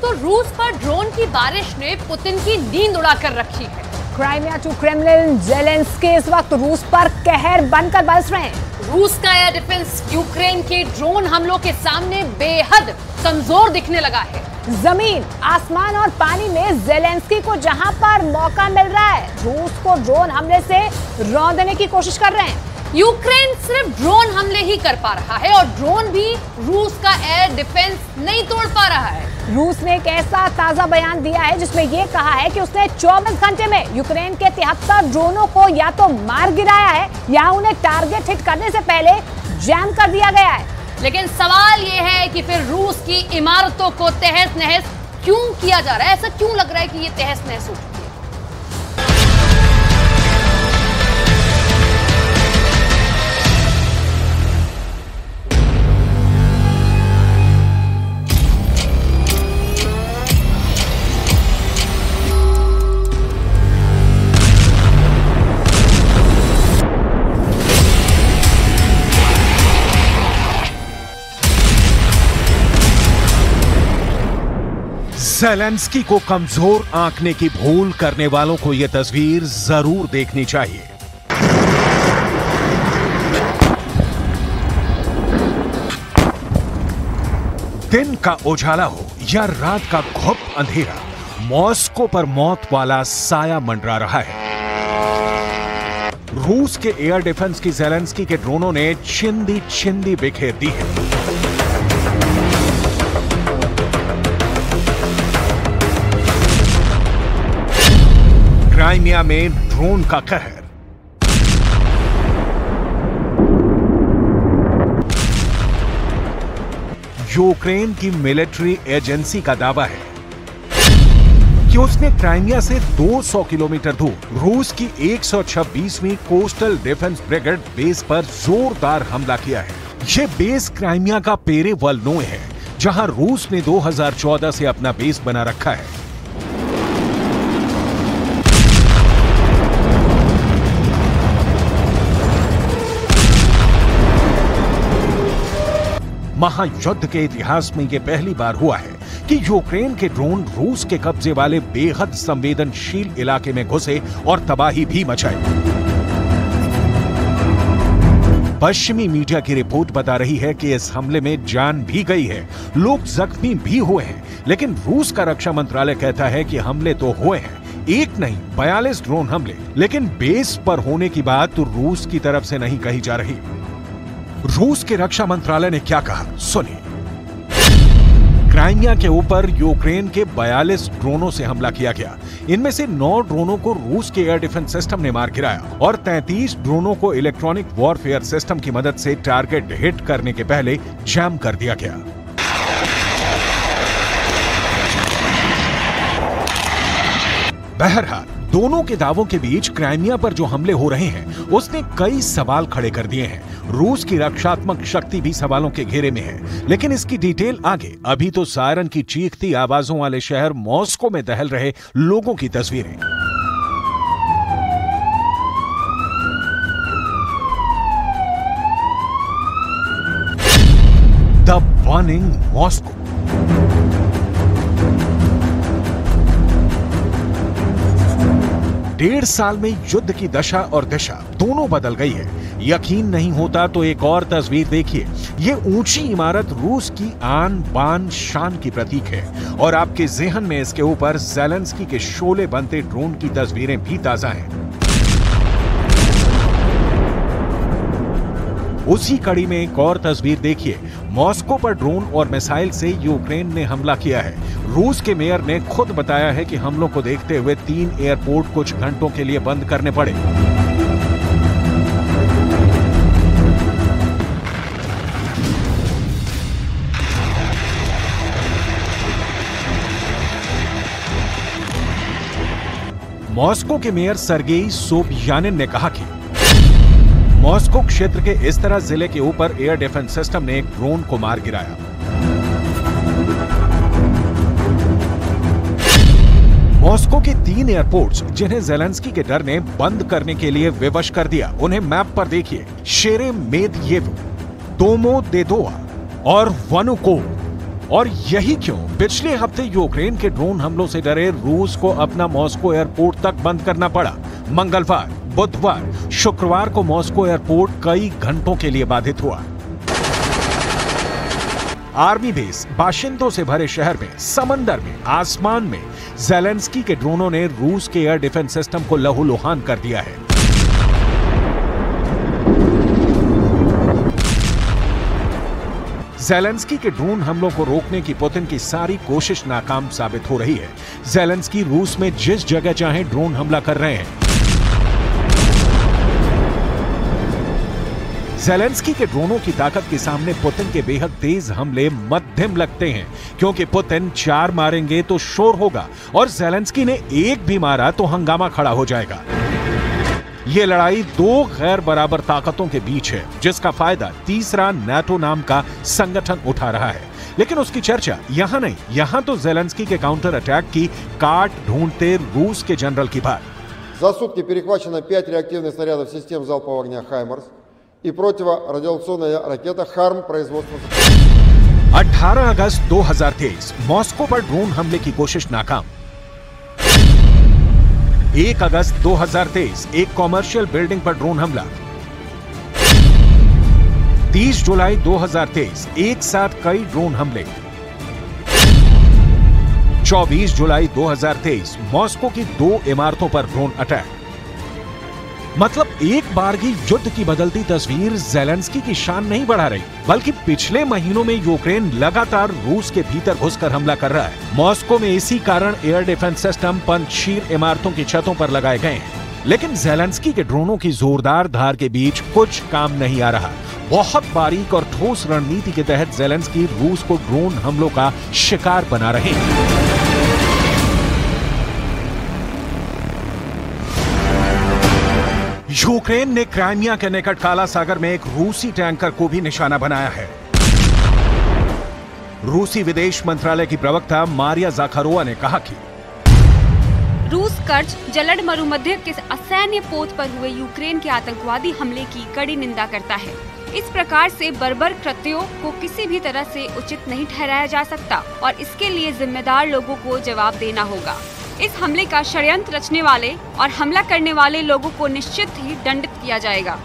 तो रूस पर ड्रोन की बारिश ने पुतिन की नींद उड़ाकर रखी है। क्राइमिया टू क्रेमलिन, ज़ेलेंस्की इस वक्त रूस पर कहर बनकर बरस रहे हैं। रूस का एयर डिफेंस यूक्रेन के ड्रोन हमलों के सामने बेहद कमजोर दिखने लगा है। जमीन, आसमान और पानी में ज़ेलेंस्की को जहां पर मौका मिल रहा है, रूस को ड्रोन हमले से रौंदने की कोशिश कर रहे हैं। यूक्रेन सिर्फ ड्रोन हमले ही कर पा रहा है और ड्रोन भी रूस का एयर डिफेंस नहीं तोड़ पा रहा है। रूस ने एक ऐसा ताजा बयान दिया है जिसमें यह कहा है कि उसने 24 घंटे में यूक्रेन के 73 ड्रोनों को या तो मार गिराया है या उन्हें टारगेट हिट करने से पहले जैम कर दिया गया है। लेकिन सवाल यह है कि फिर रूस की इमारतों को तहस नहस क्यों किया जा रहा है? ऐसा क्यों लग रहा है कि ये तहस नहस हो चुकी है? ज़ेलेंस्की को कमजोर आंकने की भूल करने वालों को यह तस्वीर जरूर देखनी चाहिए। दिन का उजाला हो या रात का घुप अंधेरा, मॉस्को पर मौत वाला साया मंडरा रहा है। रूस के एयर डिफेंस की ज़ेलेंस्की के ड्रोनों ने छिंदी छिंदी बिखेर दी है। क्राइमिया में ड्रोन का कहर। यूक्रेन की मिलिट्री एजेंसी का दावा है कि उसने क्राइमिया से 200 किलोमीटर दूर रूस की 126वीं कोस्टल डिफेंस ब्रिगेड बेस पर जोरदार हमला किया है। यह बेस क्राइमिया का पेरेवोल्नोय है, जहां रूस ने 2014 से अपना बेस बना रखा है। महायुद्ध के इतिहास में यह पहली बार हुआ है कि यूक्रेन के ड्रोन रूस के कब्जे वाले बेहद संवेदनशील इलाके में घुसे और तबाही भी मचाई। पश्चिमी मीडिया की रिपोर्ट बता रही है कि इस हमले में जान भी गई है, लोग जख्मी भी हुए हैं, लेकिन रूस का रक्षा मंत्रालय कहता है कि हमले तो हुए हैं, एक नहीं 42 ड्रोन हमले, लेकिन बेस पर होने की बात तो रूस की तरफ से नहीं कही जा रही। रूस के रक्षा मंत्रालय ने क्या कहा, सुनिए। क्राइमिया के ऊपर यूक्रेन के 42 ड्रोनों से हमला किया गया। इनमें से 9 ड्रोनों को रूस के एयर डिफेंस सिस्टम ने मार गिराया और 33 ड्रोनों को इलेक्ट्रॉनिक वॉरफेयर सिस्टम की मदद से टारगेट हिट करने के पहले जैम कर दिया गया। बहरहाल दोनों के दावों के बीच क्राइमिया पर जो हमले हो रहे हैं उसने कई सवाल खड़े कर दिए हैं। रूस की रक्षात्मक शक्ति भी सवालों के घेरे में है, लेकिन इसकी डिटेल आगे। अभी तो सायरन की चीखती आवाजों वाले शहर मॉस्को में दहल रहे लोगों की तस्वीरें। The burning Moscow. डेढ़ साल में युद्ध की दशा और दिशा दोनों बदल गई है। यकीन नहीं होता तो एक और तस्वीर देखिए। ये ऊंची इमारत रूस की आन बान शान की प्रतीक है और आपके ज़हन में इसके ऊपर ज़ेलेंस्की के शोले बनते ड्रोन की तस्वीरें भी ताजा हैं। उसी कड़ी में एक और तस्वीर देखिए। मॉस्को पर ड्रोन और मिसाइल से यूक्रेन ने हमला किया है। रूस के मेयर ने खुद बताया है कि हमलों को देखते हुए 3 एयरपोर्ट कुछ घंटों के लिए बंद करने पड़े। मॉस्को के मेयर सर्गेई सोबियानिन ने कहा कि मॉस्को क्षेत्र के इस तरह जिले के ऊपर एयर डिफेंस सिस्टम ने एक ड्रोन को मार गिराया। मॉस्को के 3 एयरपोर्ट्स जिन्हें ज़ेलेंस्की के डर ने बंद करने के लिए विवश कर दिया, उन्हें मैप पर देखिए। शेरेमेदयेवो, दोमोदेदोवा और वनुकोव और यही क्यों पिछले हफ्ते यूक्रेन के ड्रोन हमलों से डरे रूस को अपना मॉस्को एयरपोर्ट तक बंद करना पड़ा। मंगलवार, बुधवार, शुक्रवार को मॉस्को एयरपोर्ट कई घंटों के लिए बाधित हुआ। आर्मी बेस, बाशिंदों से भरे शहर में, समंदर में, आसमान में ज़ेलेंस्की के ड्रोनों ने रूस के एयर डिफेंस सिस्टम को लहूलुहान कर दिया है। ज़ेलेंस्की के ड्रोन हमलों को रोकने की पुतिन की सारी कोशिश नाकाम साबित हो रही है। ज़ेलेंस्की रूस में जिस जगह चाहे ड्रोन हमला कर रहे हैं। ज़ेलेंस्की के ड्रोनों की ताकत के सामने पुतिन के बेहद तेज हमले मध्यम लगते हैं, क्योंकि पुतिन 4 मारेंगे तो शोर होगा और ज़ेलेंस्की ने 1 भी मारा तो हंगामा खड़ा हो जाएगा। ये लड़ाई 2 गैर बराबर ताकतों के बीच है, जिसका फायदा तीसरा नाटो नाम का संगठन उठा रहा है। लेकिन उसकी चर्चा यहां नहीं, यहां तो ज़ेलेंस्की के काउंटर अटैक की काट ढूंढते रूस के जनरल की बात। За сутки перехвачено 5 реактивных снарядов систем залпового огня «Хаймарс» и противорадиационная ракета «Харм» производства. 18 अगस्त 2023 मॉस्को पर ड्रोन हमले की कोशिश नाकाम। 1 अगस्त 2023 एक कॉमर्शियल बिल्डिंग पर ड्रोन हमला। 30 जुलाई 2023 एक साथ कई ड्रोन हमले। 24 जुलाई 2023 मॉस्को की 2 इमारतों पर ड्रोन अटैक। मतलब एक बार की युद्ध की बदलती तस्वीर ज़ेलेंस्की की शान नहीं बढ़ा रही, बल्कि पिछले महीनों में यूक्रेन लगातार रूस के भीतर घुसकर हमला कर रहा है। मॉस्को में इसी कारण एयर डिफेंस सिस्टम पंजशीर इमारतों की छतों पर लगाए गए हैं। लेकिन ज़ेलेंस्की के ड्रोनों की जोरदार धार के बीच कुछ काम नहीं आ रहा। बहुत बारीक और ठोस रणनीति के तहत ज़ेलेंस्की रूस को ड्रोन हमलों का शिकार बना रहे हैं। यूक्रेन ने क्राइमिया के निकट काला सागर में एक रूसी टैंकर को भी निशाना बनाया है। रूसी विदेश मंत्रालय की प्रवक्ता मारिया ज़ाखारोवा ने कहा कि रूस कर्ज जलड मरुमध्य के असैन्य पोत पर हुए यूक्रेन के आतंकवादी हमले की कड़ी निंदा करता है। इस प्रकार से बर्बर कृत्यों को किसी भी तरह से उचित नहीं ठहराया जा सकता और इसके लिए जिम्मेदार लोगों को जवाब देना होगा। इस हमले का षड्यंत्र रचने वाले और हमला करने वाले लोगों को निश्चित ही दंडित किया जाएगा।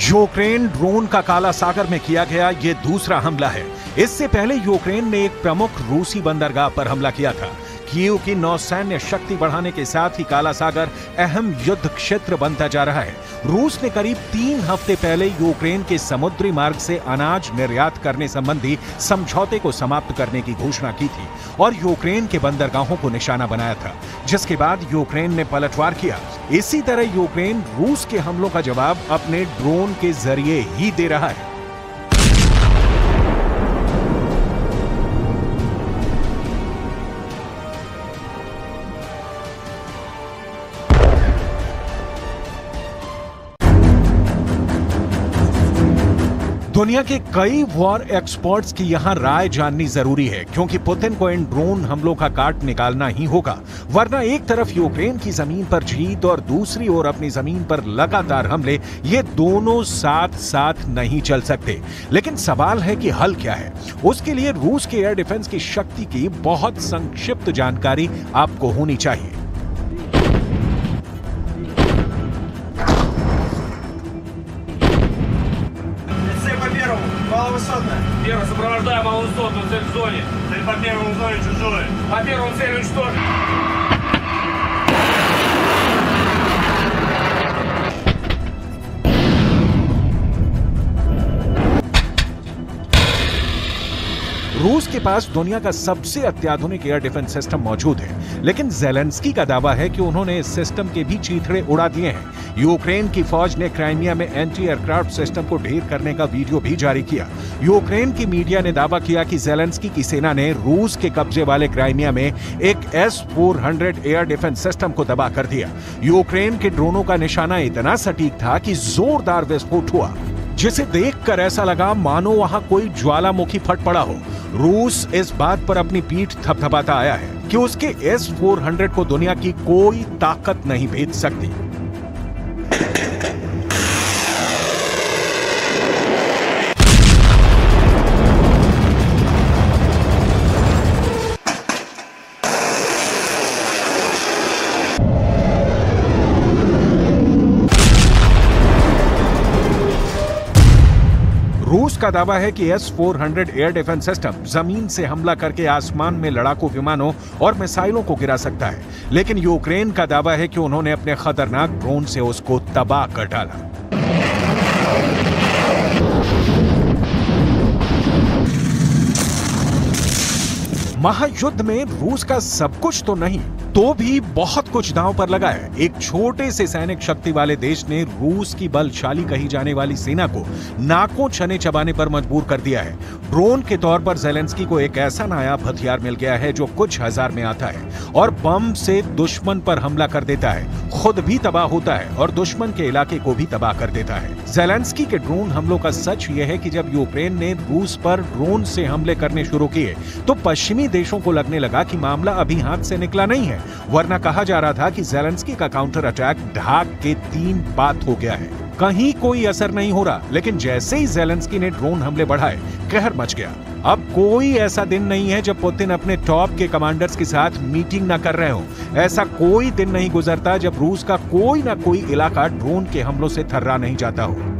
यूक्रेन ड्रोन का काला सागर में किया गया ये दूसरा हमला है। इससे पहले यूक्रेन ने एक प्रमुख रूसी बंदरगाह पर हमला किया था। कीव की नौसैन्य शक्ति बढ़ाने के साथ ही काला सागर अहम युद्ध क्षेत्र बनता जा रहा है। रूस ने करीब 3 हफ्ते पहले यूक्रेन के समुद्री मार्ग से अनाज निर्यात करने संबंधी समझौते को समाप्त करने की घोषणा की थी और यूक्रेन के बंदरगाहों को निशाना बनाया था, जिसके बाद यूक्रेन ने पलटवार किया। इसी तरह यूक्रेन रूस के हमलों का जवाब अपने ड्रोन के जरिए ही दे रहा है। दुनिया के कई वॉर एक्सपर्ट्स की यहां राय जाननी जरूरी है, क्योंकि पुतिन को इन ड्रोन हमलों का काट निकालना ही होगा, वरना एक तरफ यूक्रेन की जमीन पर जीत और दूसरी ओर अपनी जमीन पर लगातार हमले, ये दोनों साथ साथ नहीं चल सकते। लेकिन सवाल है कि हल क्या है। उसके लिए रूस के एयर डिफेंस की शक्ति की बहुत संक्षिप्त जानकारी आपको होनी चाहिए। Маловысотная. Первый сопровождаю маловысотную цель в зоне. Цель по первому в зоне чужой. По первому цель уничтожить. रूस के पास दुनिया का सबसे अत्याधुनिक एयर डिफेंस सिस्टम मौजूद है, लेकिन ज़ेलेंस्की का दावा है कि उन्होंने इस सिस्टम के भी चीथड़े उड़ा दिए हैं। यूक्रेन की फौज ने क्राइमिया में एंटी एयरक्राफ्ट सिस्टम को ढेर करने का वीडियो भी जारी किया। यूक्रेन की मीडिया ने दावा किया कि ज़ेलेंस्की की सेना ने रूस के कब्जे वाले क्राइमिया में एक S-400 एयर डिफेंस सिस्टम को तबाह कर दिया। यूक्रेन के ड्रोनों का निशाना इतना सटीक था कि जोरदार विस्फोट हुआ, जिसे देखकर ऐसा लगा मानो वहां कोई ज्वालामुखी फट पड़ा हो। रूस इस बात पर अपनी पीठ थपथपाता आया है कि उसके S-400 को दुनिया की कोई ताकत नहीं भेद सकती। रूस का दावा है कि S-400 एयर डिफेंस सिस्टम जमीन से हमला करके आसमान में लड़ाकू विमानों और मिसाइलों को गिरा सकता है, लेकिन यूक्रेन का दावा है कि उन्होंने अपने खतरनाक ड्रोन से उसको तबाह कर डाला। महायुद्ध में रूस का सब कुछ तो नहीं, तो भी बहुत कुछ दांव पर लगा है। एक छोटे से सैनिक शक्ति वाले देश ने रूस की बलशाली कही जाने वाली सेना को नाकों छने चबाने पर मजबूर कर दिया है। ड्रोन के तौर पर ज़ेलेंस्की को एक ऐसा नायाब हथियार मिल गया है जो कुछ हजार में आता है और बम से दुश्मन पर हमला कर देता है, खुद भी तबाह होता है और दुश्मन के इलाके को भी तबाह कर देता है। ज़ेलेंस्की के ड्रोन हमलों का सच यह है कि जब यूक्रेन ने रूस पर ड्रोन से हमले करने शुरू किए तो पश्चिमी देशों को लगने लगा कि मामला अभी हाथ से निकला नहीं है, वरना कहा जा रहा था कि ज़ेलेंस्की का काउंटर अटैक ढाक के 3 बात हो गया है। कहीं कोई असर नहीं हो रहा, लेकिन जैसे ही ज़ेलेंस्की ने ड्रोन हमले बढ़ाए, कहर मच गया। अब कोई ऐसा दिन नहीं है जब पुतिन अपने टॉप के कमांडर्स के साथ मीटिंग ना कर रहे हो। ऐसा कोई दिन नहीं गुजरता जब रूस का कोई ना कोई इलाका ड्रोन के हमलों से थर्रा नहीं जाता हो।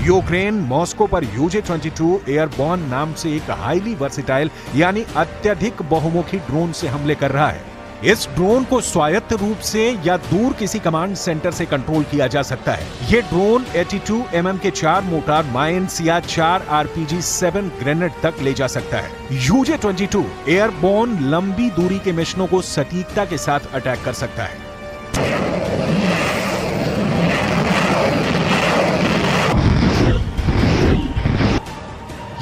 यूक्रेन मॉस्को पर UJ-22 एयरबॉर्न नाम से एक हाईली वर्सिटाइल यानी अत्यधिक बहुमुखी ड्रोन से हमले कर रहा है। इस ड्रोन को स्वायत्त रूप से या दूर किसी कमांड सेंटर से कंट्रोल किया जा सकता है। ये ड्रोन 82 mm के 4 मोटार माइंस या 4 RPG-7 ग्रेनेड तक ले जा सकता है। UJ-22 एयरबॉर्न लंबी दूरी के मिशनों को सटीकता के साथ अटैक कर सकता है।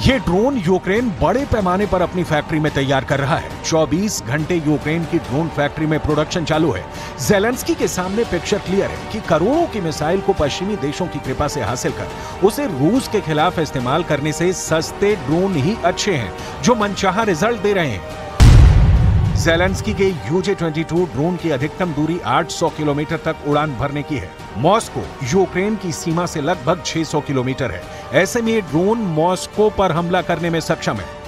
ये ड्रोन यूक्रेन बड़े पैमाने पर अपनी फैक्ट्री में तैयार कर रहा है। 24 घंटे यूक्रेन की ड्रोन फैक्ट्री में प्रोडक्शन चालू है। ज़ेलेंस्की के सामने पिक्चर क्लियर है कि करोड़ों की मिसाइल को पश्चिमी देशों की कृपा से हासिल कर उसे रूस के खिलाफ इस्तेमाल करने से सस्ते ड्रोन ही अच्छे हैं जो मनचाहा रिजल्ट दे रहे हैं। ज़ेलेंस्की के UJ-22 ड्रोन की अधिकतम दूरी 800 किलोमीटर तक उड़ान भरने की है। मॉस्को यूक्रेन की सीमा से लगभग 600 किलोमीटर है। ऐसे में ये ड्रोन मॉस्को पर हमला करने में सक्षम है।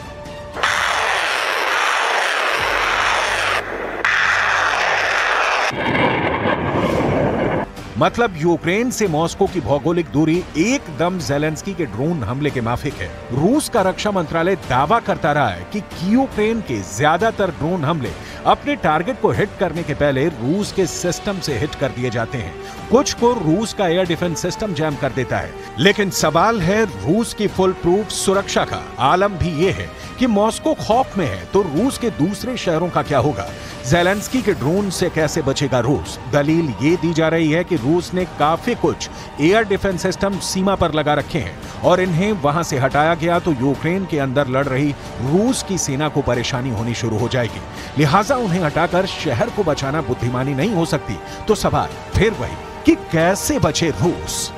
मतलब यूक्रेन से मॉस्को की भौगोलिक दूरी एकदम ज़ेलेंस्की के ड्रोन हमले के माफिक है। रूस का रक्षा मंत्रालय दावा करता रहा है कि यूक्रेन के ज्यादातर ड्रोन हमले अपने टारगेट को हिट करने के पहले रूस के सिस्टम से हिट कर दिए जाते हैं। कुछ को रूस का एयर डिफेंस सिस्टम जैम कर देता है। लेकिन सवाल है रूस की फुल प्रूफ सुरक्षा का। आलम भी ये है कि मॉस्को खौफ में है तो रूस के दूसरे शहरों का क्या होगा? ज़ेलेंस्की के ड्रोन से कैसे बचेगा रूस? दलील ये दी जा रही है कि रूस ने काफी कुछ एयर डिफेंस सिस्टम सीमा पर लगा रखे हैं और इन्हें वहां से हटाया गया तो यूक्रेन के अंदर लड़ रही रूस की सेना को परेशानी होनी शुरू हो जाएगी। लिहाजा उन्हें हटाकर शहर को बचाना बुद्धिमानी नहीं हो सकती। तो सवाल फिर वही कि कैसे बचे रूस?